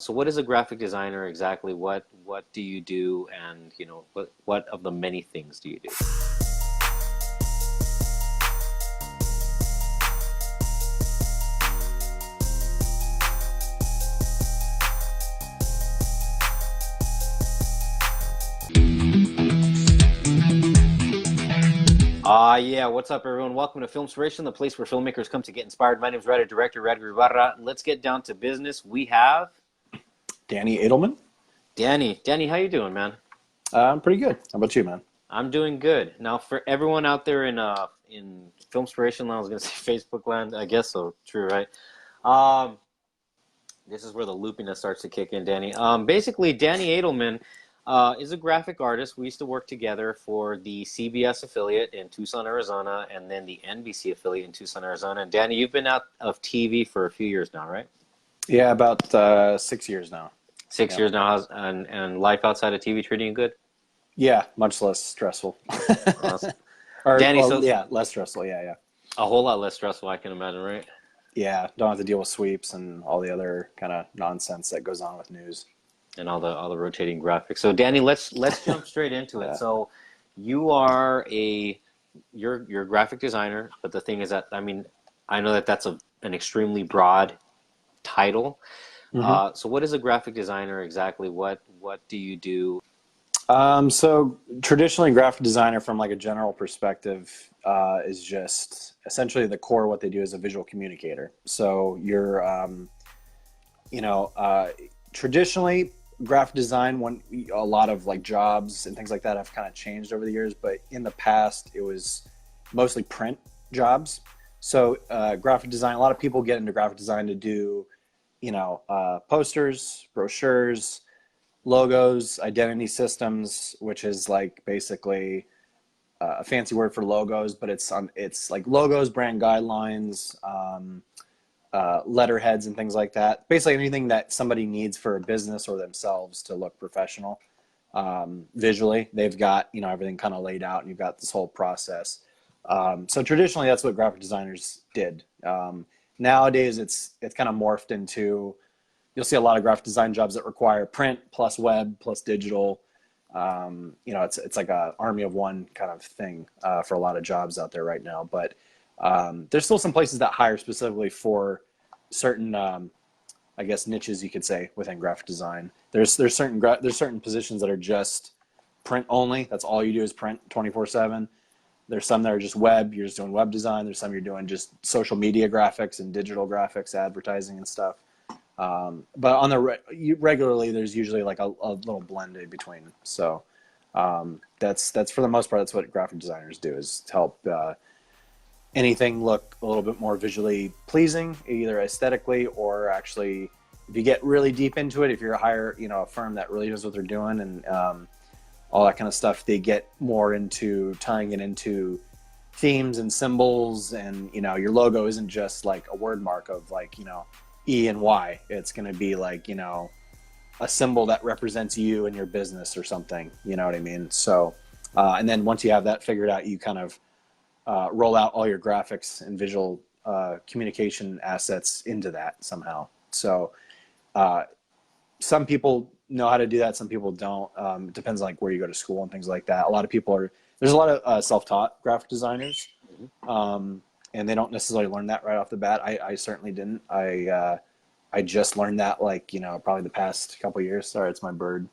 So what is a graphic designer exactly? What do you do, and what of the many things do you do? Yeah, what's up everyone? Welcome to FILMspiration, the place where filmmakers come to get inspired. My name is Writer Director Danny. Let's get down to business. We have Danny Adelman. Danny, how you doing, man? I'm pretty good. How about you, man? I'm doing good. Now, for everyone out there in FILMspiration land, I was gonna say Facebook land. I guess so. True, right? Um, this is where the loopiness starts to kick in, Danny. Basically, Danny Adelman is a graphic artist. We used to work together for the CBS affiliate in Tucson, Arizona, and then the NBC affiliate in Tucson, Arizona. And Danny, you've been out of TV for a few years now, right? Yeah, about 6 years now. 6 years now. And life outside of TV treating you good? Yeah, much less stressful. Awesome. Or, Danny, well, so yeah, less stressful. Yeah. a whole lot less stressful, I can imagine, right? Yeah, don't have to deal with sweeps and all the other kind of nonsense that goes on with news. And all the rotating graphics. So Danny, let's jump straight into it. Yeah. So you are you're a graphic designer, but the thing is that I know that that's an extremely broad title. Mm-hmm. So what is a graphic designer exactly? What do you do? So traditionally, graphic designer, from like a general perspective, is just essentially the core of what they do is a visual communicator. So you're, traditionally graphic design, a lot of like jobs and things like that have kind of changed over the years, but in the past it was mostly print jobs. So graphic design, a lot of people get into graphic design to do, posters, brochures, logos, identity systems, which is like basically a fancy word for logos, but it's like logos, brand guidelines, letterheads and things like that. Basically anything that somebody needs for a business or themselves to look professional visually. They've got everything kind of laid out, and you've got this whole process. So traditionally, that's what graphic designers did. Nowadays, it's kind of morphed into, you'll see a lot of graphic design jobs that require print plus web plus digital. It's like a army of one kind of thing for a lot of jobs out there right now. But there's still some places that hire specifically for certain, I guess, niches you could say within graphic design. There's certain positions that are just print only. That's all you do is print 24/7. There's some that are just web. You're just doing web design. There's some you're doing just social media graphics and digital graphics, advertising and stuff. But on the regularly, there's usually like a little blend in between. So that's for the most part, that's what graphic designers do, is to help anything look a little bit more visually pleasing, either aesthetically or actually, if you get really deep into it, if you're a firm that really knows what they're doing and all that kind of stuff, they get more into tying it into themes and symbols, and your logo isn't just like a word mark of like E and Y. It's going to be like a symbol that represents you and your business or something. You know what I mean? So and then once you have that figured out, you kind of roll out all your graphics and visual communication assets into that somehow. So some people know how to do that, some people don't. It depends like where you go to school and things like that. There's a lot of self-taught graphic designers, and they don't necessarily learn that right off the bat. I certainly didn't. I just learned that probably the past couple of years. Sorry, it's my bird.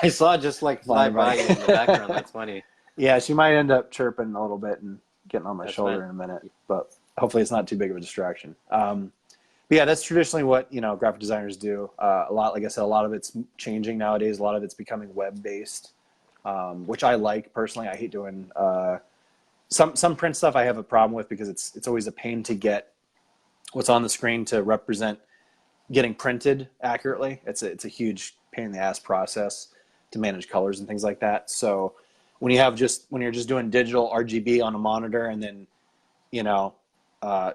I saw it just like fly by you in the background. That's funny. Yeah, she might end up chirping a little bit and getting on my shoulder in a minute, but hopefully it's not too big of a distraction. But yeah, that's traditionally what graphic designers do. Like I said, a lot of it's changing nowadays. A lot of it's becoming web-based, which I like personally. I hate doing some print stuff. I have a problem with because it's always a pain to get what's on the screen to represent getting printed accurately. It's a huge pain in the ass process to manage colors and things like that. So when you're just doing digital RGB on a monitor and then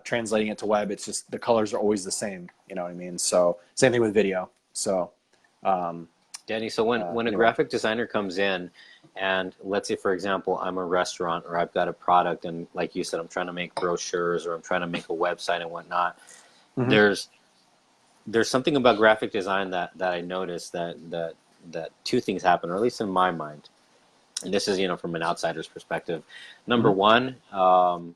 translating it to web, it's just the colors are always the same. You know what I mean? So same thing with video. So Danny, so when a graphic designer comes in, and let's say, for example, I'm a restaurant or I've got a product, and like you said, I'm trying to make brochures or I'm trying to make a website and whatnot, mm-hmm. there's there's something about graphic design that I noticed that two things happen, or at least in my mind. And this is, from an outsider's perspective. Number Mm-hmm. one,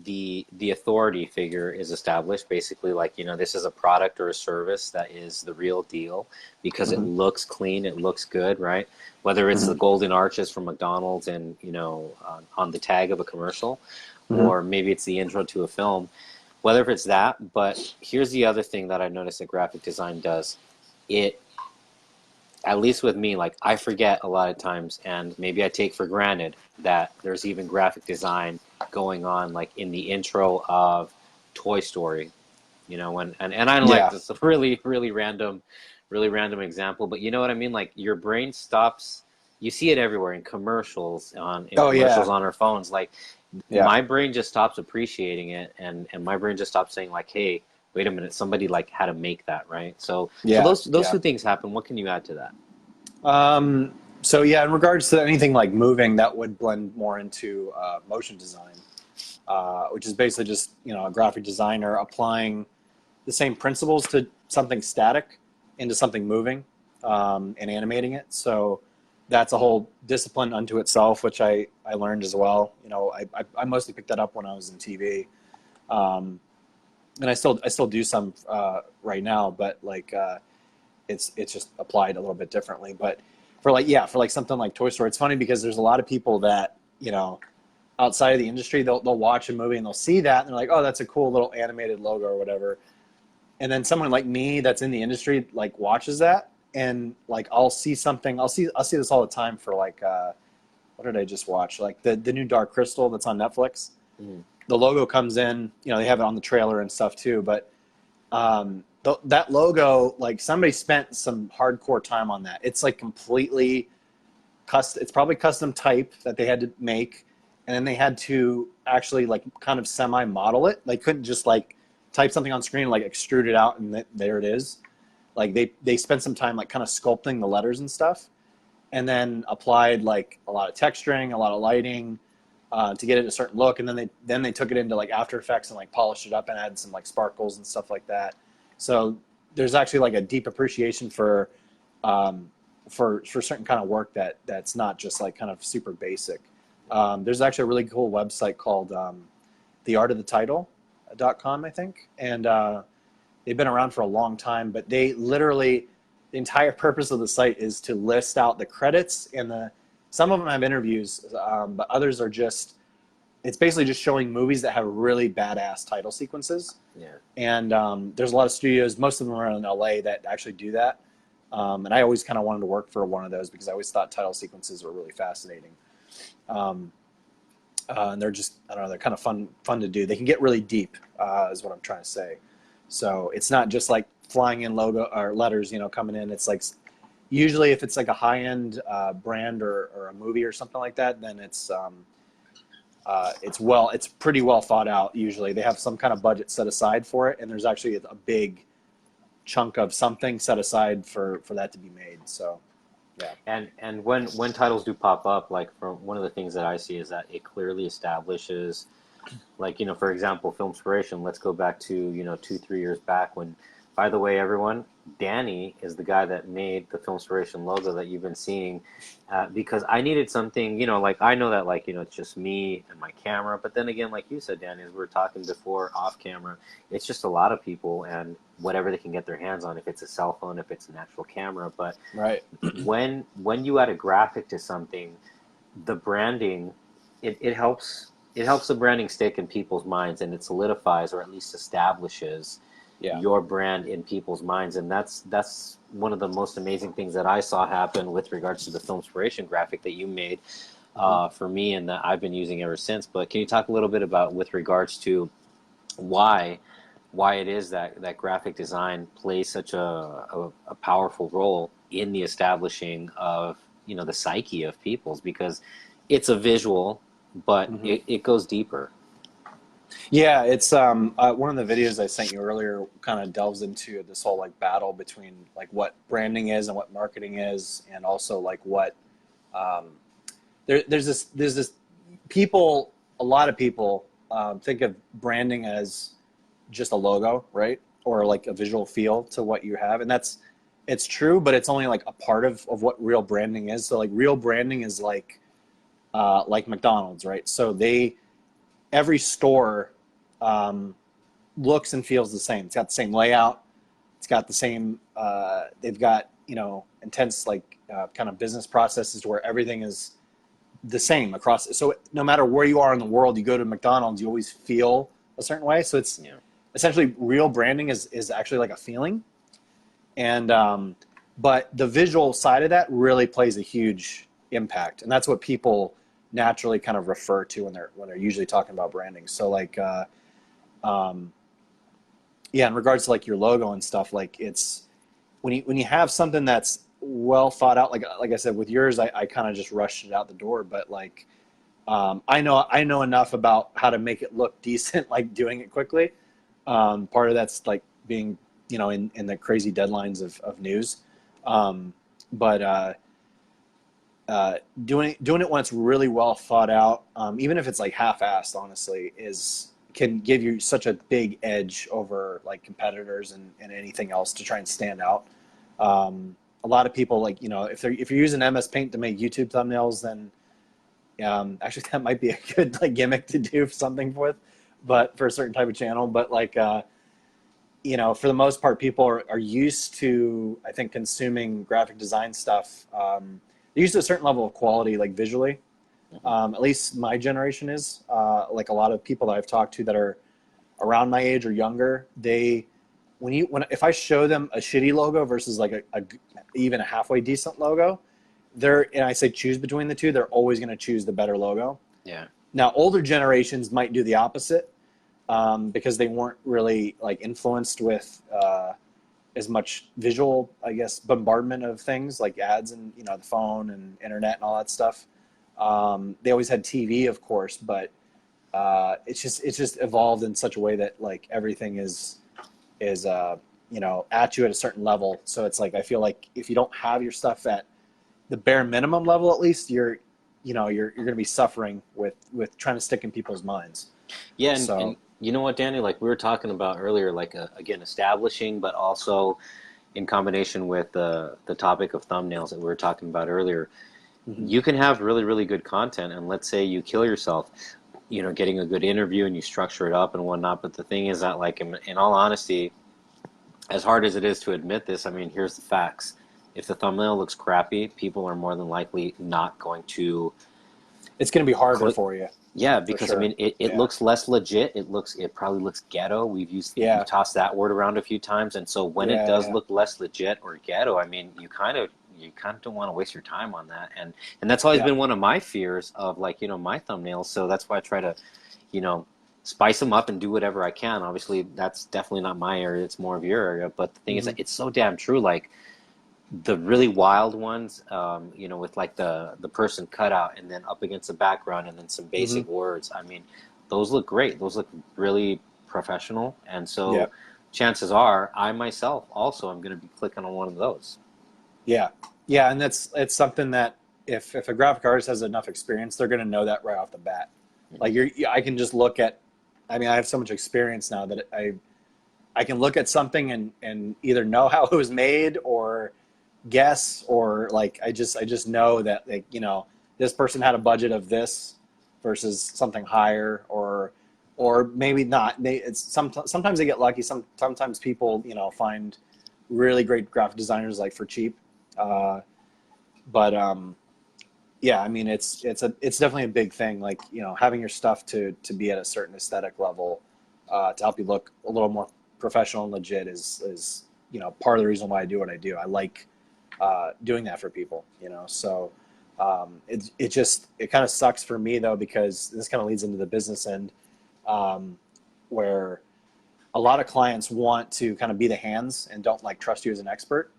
the authority figure is established, basically, like, this is a product or a service that is the real deal because it Mm-hmm. looks clean, it looks good, right? Whether it's the Mm-hmm. golden arches from McDonald's and on the tag of a commercial, Mm-hmm. or maybe it's the intro to a film, whether it's that. But here's the other thing that I noticed that graphic design does. It, at least with me, like, I forget a lot of times, and maybe I take for granted that there's even graphic design going on, like in the intro of Toy Story, and I don't, like, Yeah. this is a really random example, but you know what I mean? Like, your brain stops. You see it everywhere in commercials, Oh yeah. on our phones. Like, Yeah. my brain just stops appreciating it, and my brain just stops saying, like, hey, wait a minute, somebody, like, had to make that, right? So Yeah. those Yeah. two things happen. What can you add to that? So yeah, in regards to anything like moving, that would blend more into motion design, which is basically just a graphic designer applying the same principles to something static into something moving, and animating it. So that's a whole discipline unto itself, which I learned as well. I mostly picked that up when I was in TV, and I still do some right now, but like. It's just applied a little bit differently. But for something like Toy Story, it's funny because there's a lot of people that outside of the industry, they'll watch a movie and they'll see that and they're like, oh, that's a cool little animated logo or whatever. And then someone like me that's in the industry like watches that, and like I'll see something. I'll see this all the time for like what did I just watch? Like the new Dark Crystal that's on Netflix. Mm. The logo comes in, they have it on the trailer and stuff too, but that logo, like somebody spent some hardcore time on that. It's like completely custom. It's probably custom type that they had to make, and then they had to actually like kind of semi model it. They couldn't just like type something on screen, like extrude it out, and there it is. Like they spent some time like kind of sculpting the letters and stuff, and then applied like a lot of texturing, a lot of lighting, to get it a certain look, and then they took it into like After Effects and like polished it up and added some like sparkles and stuff like that. So there's actually like a deep appreciation for certain kind of work that's not just like kind of super basic. There's actually a really cool website called theartofthetitle.com, I think, and they've been around for a long time. But they literally, the entire purpose of the site is to list out the credits and some of them have interviews, but others are just. It's basically just showing movies that have really badass title sequences. Yeah. And there's a lot of studios, most of them are in LA, that actually do that. And I always kind of wanted to work for one of those because I always thought title sequences were really fascinating. And they're just, I don't know, they're kind of fun to do. They can get really deep, is what I'm trying to say. So it's not just like flying in logo or letters, coming in. It's like, usually if it's like a high-end brand or a movie or something like that, then it's pretty well thought out. Usually they have some kind of budget set aside for it, and there's actually a big chunk of something set aside for that to be made. So yeah. And when titles do pop up, like, from one of the things that I see is that it clearly establishes, like, for example, Filmspiration. Let's go back to 2-3 years back when, by the way, everyone, Danny is the guy that made the Filmspiration logo that you've been seeing, because I needed something, like, I know that, like, it's just me and my camera, but then again, like you said, Danny, as we were talking before off camera, it's just a lot of people and whatever they can get their hands on, if it's a cell phone, if it's an actual camera. But Right. when you add a graphic to something, the branding, it helps the branding stick in people's minds, and it solidifies, or at least establishes, your brand in people's minds. And that's one of the most amazing things that I saw happen with regards to the Filmspiration graphic that you made for me, and that I've been using ever since. But can you talk a little bit about, with regards to why it is that graphic design plays such a powerful role in the establishing of the psyche of people's, because it's a visual, but it goes deeper. Yeah, it's one of the videos I sent you earlier kind of delves into this whole like battle between like what branding is and what marketing is, and also like what there's this a lot of people think of branding as just a logo, right? or like a visual feel to what you have. And it's true, but it's only like a part of what real branding is. So like real branding is like McDonald's, right? So every store looks and feels the same. It's got the same layout. It's got the same, they've got, intense like kind of business processes where everything is the same across. So no matter where you are in the world, you go to McDonald's, you always feel a certain way. So it's essentially real branding is actually like a feeling. And, but the visual side of that really plays a huge impact. And that's what people naturally kind of refer to when they're usually talking about branding. So like, in regards to like your logo and stuff, like it's when you have something that's well thought out, like I said, with yours, I kind of just rushed it out the door, but like, I know enough about how to make it look decent, like doing it quickly. Part of that's like being, in the crazy deadlines of news. But doing it when it's really well thought out, even if it's like half-assed, honestly, can give you such a big edge over like competitors and anything else to try and stand out. A lot of people, like, if you're using MS Paint to make YouTube thumbnails, then actually that might be a good like gimmick to do something with, but for a certain type of channel. But like, for the most part, people are used to, I think, consuming graphic design stuff. They're used to a certain level of quality, like visually. At least my generation is. Like a lot of people that I've talked to that are around my age or younger, if I show them a shitty logo versus like even a halfway decent logo, and I say choose between the two, they're always going to choose the better logo. Yeah. Now, older generations might do the opposite because they weren't really like influenced with as much visual, I guess, bombardment of things like ads and the phone and internet and all that stuff. They always had TV, of course, but it's just evolved in such a way that like everything is at you at a certain level. So it's like I feel like if you don't have your stuff at the bare minimum level, at least you're going to be suffering with trying to stick in people's minds. Yeah, and you know what, Danny? Like we were talking about earlier, like again, establishing, but also in combination with the topic of thumbnails that we were talking about earlier. Mm-hmm. You can have really, really good content, and let's say you kill yourself, getting a good interview and you structure it up and whatnot. But the thing is that, like, in all honesty, as hard as it is to admit this, I mean, here's the facts. If the thumbnail looks crappy, people are more than likely not going to. It's going to be harder for you. Yeah, because sure. I mean, it looks less legit. It probably looks ghetto. We've tossed that word around a few times, and so when it does look less legit or ghetto, I mean, you kind of don't want to waste your time on that, and that's always been one of my fears of like my thumbnails. So that's why I try to, spice them up and do whatever I can. Obviously, that's definitely not my area; it's more of your area. But the thing is that it's so damn true. Like the really wild ones, with like the person cut out and then up against the background and then some basic words. I mean, those look great. Those look really professional, and so chances are I myself also am going to be clicking on one of those. Yeah, and it's something that if a graphic artist has enough experience, they're going to know that right off the bat. Like I can just look at, I mean, I have so much experience now that I can look at something and either know how it was made or guess, or like I just know that, like, this person had a budget of this versus something higher, or maybe not. Sometimes they get lucky. Sometimes people find really great graphic designers like for cheap. But I mean, it's definitely a big thing. Like, having your stuff to be at a certain aesthetic level, to help you look a little more professional and legit is part of the reason why I do what I do. I like, doing that for people, so, it kind of sucks for me though, because this kind of leads into the business end, where a lot of clients want to kind of be the hands and don't like trust you as an expert.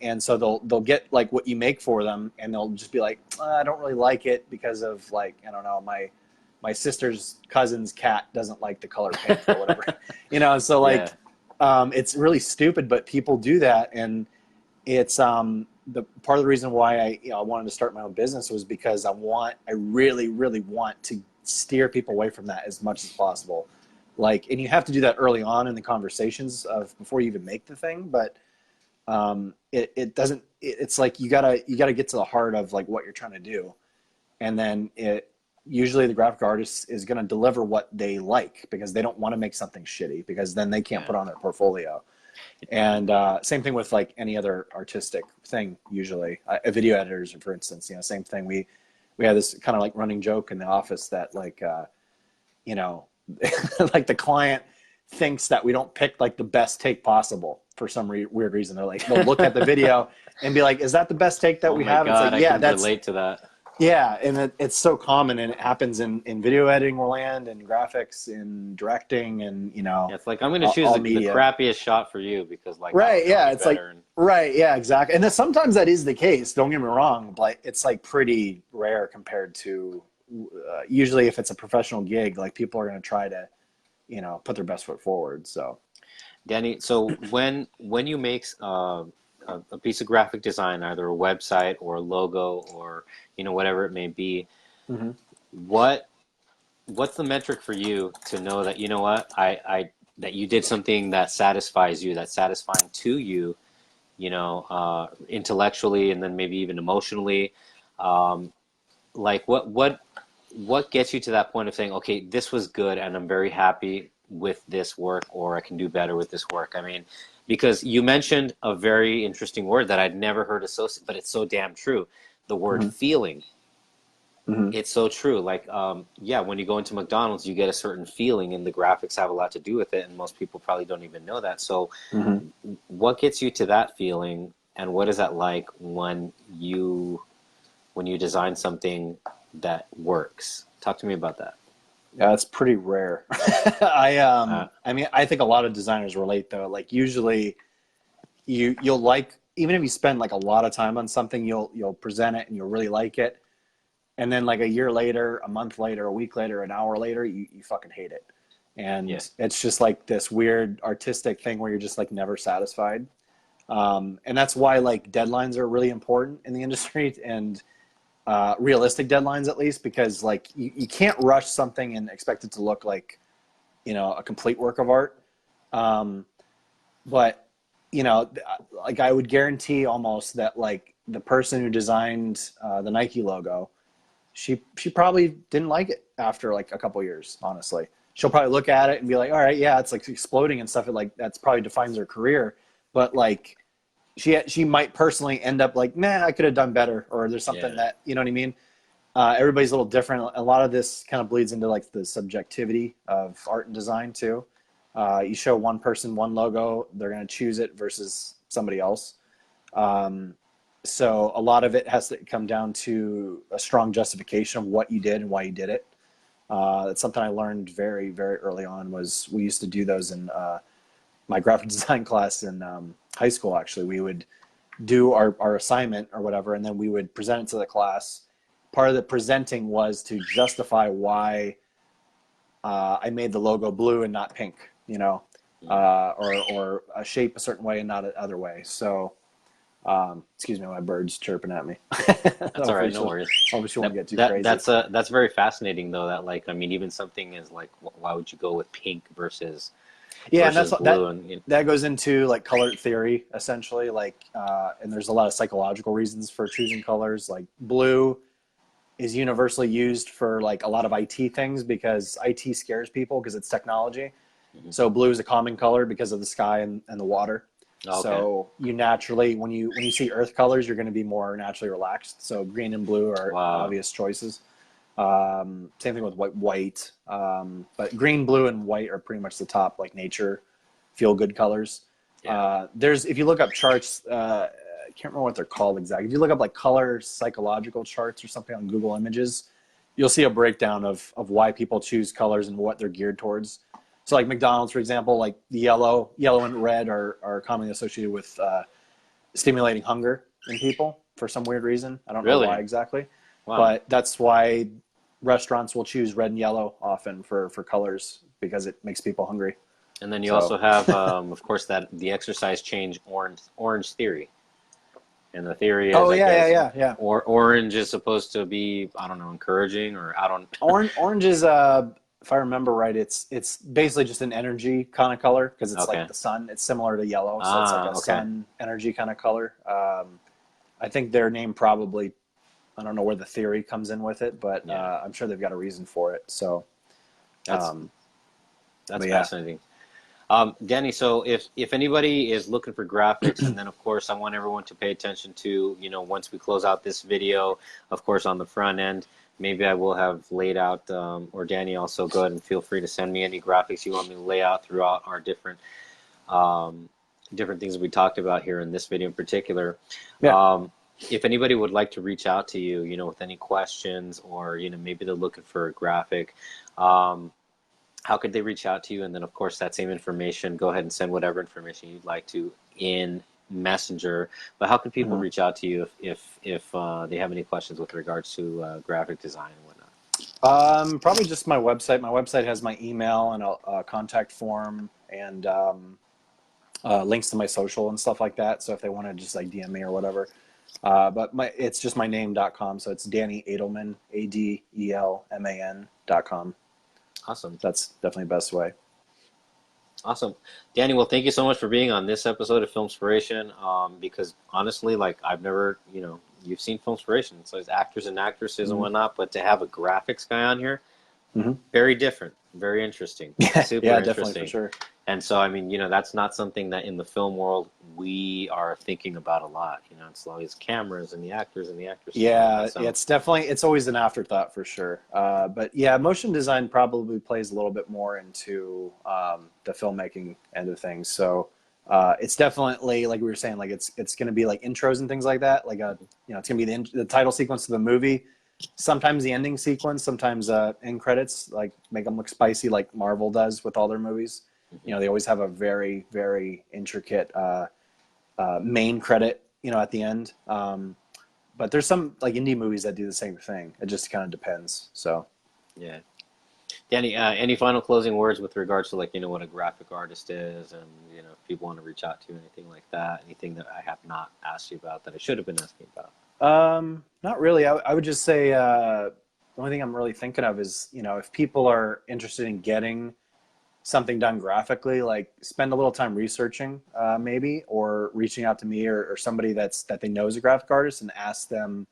And so they'll get like what you make for them, and they'll just be like, I don't really like it because of, like, I don't know, my sister's cousin's cat doesn't like the color pink or whatever, so like, it's really stupid, but people do that. And it's, the part of the reason why I wanted to start my own business was because I really, really want to steer people away from that as much as possible. Like, and you have to do that early on in the conversations of before you even make the thing. But it doesn't. It's like you gotta get to the heart of like what you're trying to do, and then usually the graphic artist is going to deliver what they like, because they don't want to make something shitty, because then they can't put on their portfolio. And same thing with like any other artistic thing. Usually, video editors, for instance, you know, same thing. We had this kind of like running joke in the office that like you know, like the client thinks that we don't pick like the best take possible for some weird reason. They're like, they'll look at the video and be like, "Is that the best take that we have?" God, it's like, yeah, I can relate to that. Yeah, and it's so common, and it happens in video editing land, and graphics, in directing, and you know. Yeah, it's like, I'm going to choose the crappiest shot for you because like, right, yeah, it's like right, yeah, exactly. And then sometimes that is the case. Don't get me wrong, but it's like pretty rare compared to usually if it's a professional gig, like people are going to try to, you know, put their best foot forward. So, Danny, so when you make a piece of graphic design, either a website or a logo or, you know, whatever it may be, mm-hmm. what's the metric for you to know that, you know what, that you did something that satisfies you, that's satisfying to you, you know, intellectually and then maybe even emotionally? Like what gets you to that point of saying, okay, this was good and I'm very happy with this work, or I can do better with this work? I mean, because you mentioned a very interesting word that I'd never heard associated, but it's so damn true. The word mm-hmm. feeling. Mm-hmm. It's so true. Like, yeah, when you go into McDonald's, you get a certain feeling, and the graphics have a lot to do with it, and most people probably don't even know that. So mm-hmm. what gets you to that feeling, and what is that like when you design something that works? Talk to me about that. Yeah, it's pretty rare. I mean, I think a lot of designers relate though. Like usually you'll like, even if you spend like a lot of time on something, you'll present it and you'll really like it. And then like a year later, a month later, a week later, an hour later, you fucking hate it. And it's just like this weird artistic thing where you're just like never satisfied. And that's why like deadlines are really important in the industry, and realistic deadlines at least, because like you can't rush something and expect it to look like, you know, a complete work of art. But you know, like I would guarantee almost that like the person who designed the Nike logo, she probably didn't like it after like a couple years. Honestly, she'll probably look at it and be like, all right, yeah, it's like exploding and stuff. It like that's probably defines her career. But like she might personally end up like, nah, I could have done better, or there's something that, you know what I mean? Everybody's a little different. A lot of this kind of bleeds into like the subjectivity of art and design too. You show one person one logo, they're going to choose it versus somebody else. So a lot of it has to come down to a strong justification of what you did and why you did it. That's something I learned very, very early on. Was we used to do those in my graphic design class in high school. Actually, we would do our assignment or whatever, and then we would present it to the class. Part of the presenting was to justify why I made the logo blue and not pink, you know, or a shape a certain way and not another way. So, excuse me, my bird's chirping at me. That's all right, no worries. Hope she won't get too crazy. That's very fascinating though. That like, I mean, even something is like, why would you go with pink versus and blue? That goes into like color theory essentially. Like, and there's a lot of psychological reasons for choosing colors. Like blue is universally used for like a lot of IT things because IT scares people because it's technology. Mm-hmm. So blue is a common color because of the sky and the water. Okay. So you naturally, when you see earth colors, you're going to be more naturally relaxed. So green and blue are obvious choices. Same thing with white. But green, blue, and white are pretty much the top like nature feel good colors. Yeah. If you look up charts, I can't remember what they're called exactly. If you look up like color psychological charts or something on Google Images, you'll see a breakdown of why people choose colors and what they're geared towards. So like McDonald's, for example, like the yellow and red are commonly associated with stimulating hunger in people for some weird reason. I don't know why exactly. Wow. But that's why restaurants will choose red and yellow often for colors, because it makes people hungry. And then you also have, of course, that the exercise change orange theory. And the theory is, orange is supposed to be, I don't know, encouraging, or I don't. Orange is if I remember right, it's basically just an energy kind of color because it's Okay. like the sun. It's similar to yellow, so it's like a Okay. sun energy kind of color. I think their name probably, I don't know where the theory comes in with it, but Yeah. I'm sure they've got a reason for it. So, That's um, that's but yeah. fascinating. Danny, so if anybody is looking for graphics, and then of course I want everyone to pay attention to, once we close out this video, of course on the front end, maybe I will have laid out, or Danny also go ahead and feel free to send me any graphics you want me to lay out throughout our um, different things we talked about here in this video in particular. Yeah. If anybody would like to reach out to you, with any questions, or, maybe they're looking for a graphic, how could they reach out to you? And then, of course, that same information, go ahead and send whatever information you'd like to in Messenger. But how can people reach out to you if they have any questions with regards to graphic design and whatnot? Probably just my website. My website has my email and a contact form and links to my social and stuff like that. So if they want to just like DM me or whatever. But it's just my name.com. So it's Danny Adelman, ADELMAN.com. Awesome. That's definitely the best way. Awesome. Danny, well, thank you so much for being on this episode of Filmspiration. Because honestly, like I've never, you've seen Filmspiration. So it's actors and actresses and whatnot, but to have a graphics guy on here, very different, very interesting, super Yeah, interesting. definitely, for sure. And so, I mean, that's not something that in the film world we are thinking about a lot. It's always cameras and the actors and the actresses. Yeah, it's always an afterthought for sure. But yeah, motion design probably plays a little bit more into the filmmaking end of things. So it's definitely, like we were saying, like it's going to be like intros and things like that. Like it's going to be the title sequence of the movie. Sometimes the ending sequence, sometimes end credits, like make them look spicy, like Marvel does with all their movies. They always have a very, very intricate main credit, at the end. But there's some like indie movies that do the same thing. It just kind of depends. So, yeah. Danny, any final closing words with regards to what a graphic artist is, and if people want to reach out to you, anything like that, anything that I have not asked you about that I should have been asking about? Not really. I would just say the only thing I'm really thinking of is, if people are interested in getting something done graphically, like spend a little time researching maybe, or reaching out to me or somebody that they know is a graphic artist and ask them,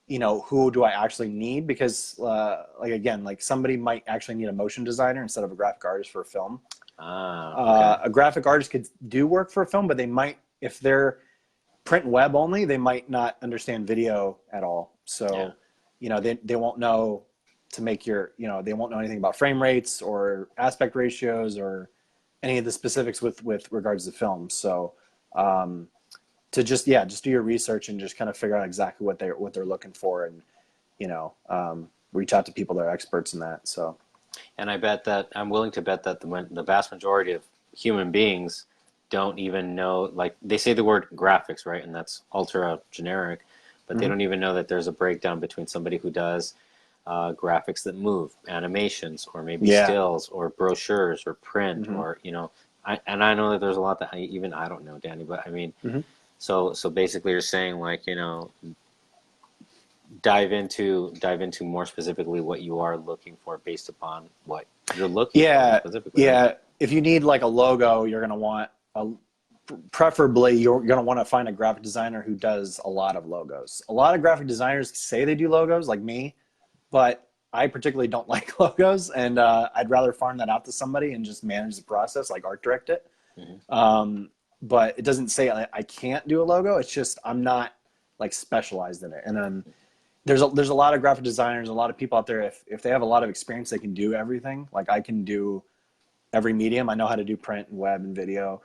who do I actually need? Because like somebody might actually need a motion designer instead of a graphic artist for a film. Okay. A graphic artist could do work for a film, but they might, if they're print and web only, they might not understand video at all. So, they won't know to make they won't know anything about frame rates or aspect ratios or any of the specifics with regards to film. So, to just do your research and just kind of figure out exactly what they're looking for, and, reach out to people that are experts in that. So, and I'm willing to bet that the vast majority of human beings don't even know, like they say the word graphics, right? And that's ultra generic, but they don't even know that there's a breakdown between somebody who does graphics that move, animations, or maybe stills, or brochures, or print, or I know that there's a lot that I don't know, Danny, but I mean, so basically you're saying like dive into more specifically what you are looking for based upon what you're looking for specifically. Yeah. Right? If you need like a logo, you're going to want preferably you're going to want to find a graphic designer who does a lot of logos. A lot of graphic designers say they do logos, like me, but I particularly don't like logos, and I'd rather farm that out to somebody and just manage the process, like art direct it. But it doesn't say I can't do a logo. It's just I'm not like specialized in it. And then there's a lot of graphic designers, a lot of people out there. If they have a lot of experience, they can do everything. Like I can do every medium. I know how to do print and web and video,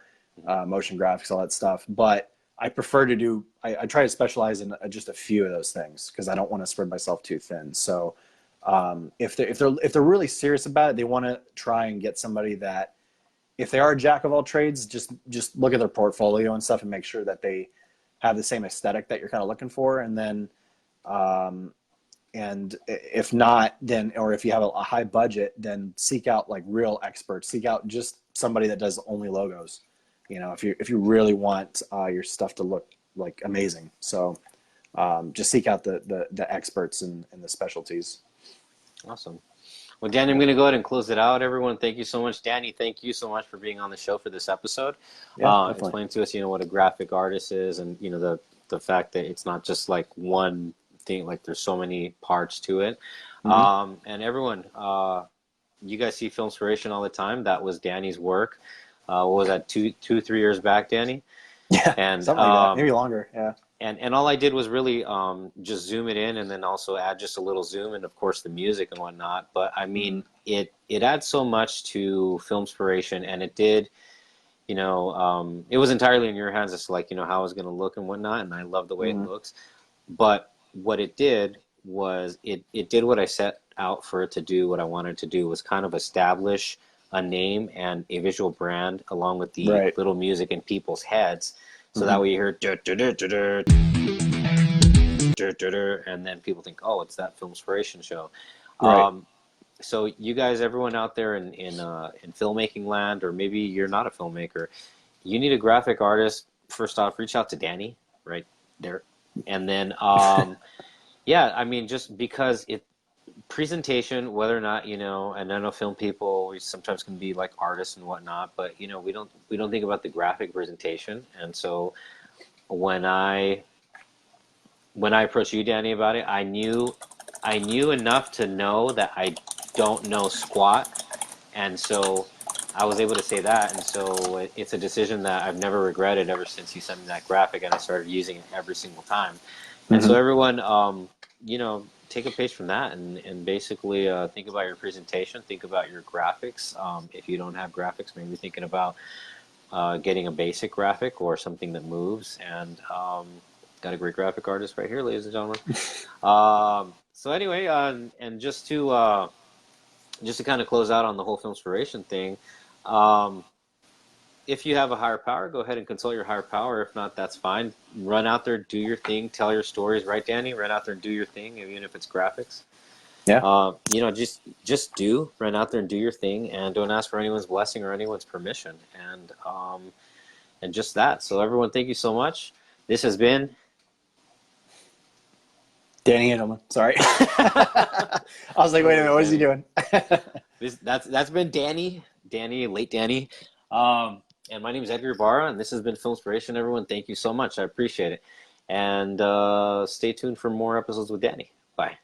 motion graphics, all that stuff. But I prefer to do. I try to specialize in just a few of those things because I don't want to spread myself too thin. So if they're really serious about it, they want to try and get somebody that, if they are a jack of all trades, just look at their portfolio and stuff and make sure that they have the same aesthetic that you're kind of looking for. And then, and if not, then, or if you have a high budget, then seek out like real experts. Seek out just somebody that does only logos. If you really want your stuff to look like amazing. So just seek out the experts and the specialties. Awesome. Well, Danny, I'm going to go ahead and close it out. Everyone, thank you so much. Danny, thank you so much for being on the show for this episode. Yeah, definitely. Explain to us, what a graphic artist is, and the fact that it's not just like one thing. Like there's so many parts to it. And everyone, you guys see Filmspiration all the time. That was Danny's work. What was that, 3 years back, Danny? Yeah, And something like that. Maybe longer. Yeah. And all I did was really just zoom it in, and then also add just a little zoom, and of course the music and whatnot. But I mean, it adds so much to Filmspiration, and it did. It was entirely in your hands as to like how it was going to look and whatnot, and I love the way it looks. But what it did was it did what I set out for it to do. What I wanted to do was kind of establish a name and a visual brand along with the little music in people's heads. So that way you hear and then people think, oh, it's that Filmspiration show. So you guys, everyone out there in filmmaking land, or maybe you're not a filmmaker, you need a graphic artist. First off, reach out to Danny right there, and then yeah, I mean, just because presentation, whether or not and I know film people, we sometimes can be like artists and whatnot, but we don't think about the graphic presentation. And so when I approached you, Danny, about it, I knew enough to know that I don't know squat, and so I was able to say that. And so it's a decision that I've never regretted ever since you sent me that graphic, and I started using it every single time. And so everyone, take a page from that, and basically think about your presentation, think about your graphics. If you don't have graphics, maybe thinking about getting a basic graphic or something that moves. And got a great graphic artist right here, ladies and gentlemen. So anyway, and just to kind of close out on the whole Filmspiration thing, if you have a higher power, go ahead and consult your higher power. If not, that's fine. Run out there, do your thing, tell your stories, right, Danny? Run out there and do your thing, even if it's graphics. Yeah. Just run out there and do your thing, and don't ask for anyone's blessing or anyone's permission, and just that. So everyone, thank you so much. This has been Danny Adelman. Sorry. I was like, wait a minute, what is he doing? That's been Danny, late Danny. And my name is Edgar Barra, and this has been Filmspiration, everyone. Thank you so much. I appreciate it. And stay tuned for more episodes with Danny. Bye.